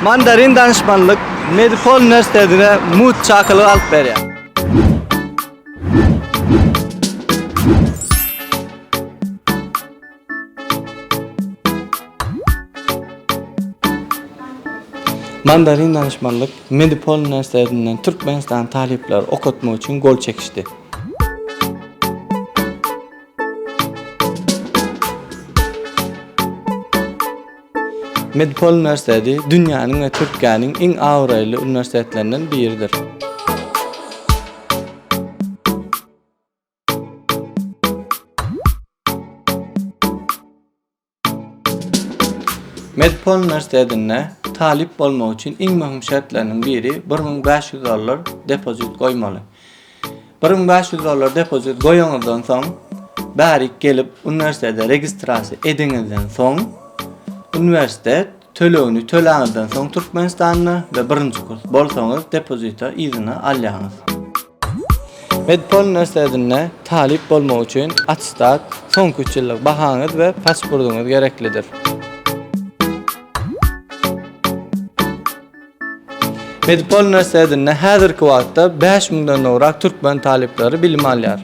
Mandarin danışmanlık Medipol Üniversitesi'ne mut çakılı alıp berýär. Mandarin danışmanlık Medipol Üniversitesi'nden Türkmenistan talipler okutmak için gol çekişti. Medipol Üniversitesi dünyanın ve Türkiye'nin en ağıraylı üniversitelerinden biridir. Medipol Üniversitesi'ne talip bolmak için en mühim şartlarının biri $1500 depozit koymalı. $1500 depozit koyduğunuzdan soň bärik gelip üniversitede registrasiýa edinizden soň üniversite tölegini töläňizden soň Türkmenistanyna ve birinci kurs bolsaňyz depozita izni alýaňyz. Medipol Üniversitesi'ne talip bolmak için atestat, soňky 3 ýyllyk bahaňyz we pasportuňyz gereklidir. Medipol Üniversitesi'ne häzirki wagtda 5000-den nowrak türkmen talipleri bilim alýar.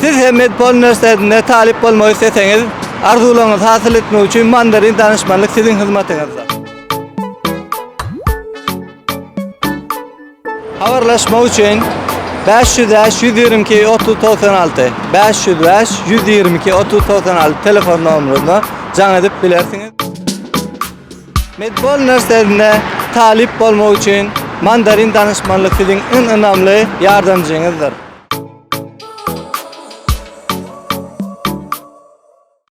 Siz hem Medipol Üniversitesi'ne talip bolmak isteseňiz, arzularyňyzy hasyl etmek üçin Mandarin danışmanlyk siziň hyzmatyňyzda. Habarlaşmak üçin 505-122 3096 505-122 3096 telefon nomeryna jaň edip bilersiňiz. Medipol Üniversitesi'ne talip bolmak üçin Mandarin danışmanlyk siziň en önemli ýardamçyňyzdyr.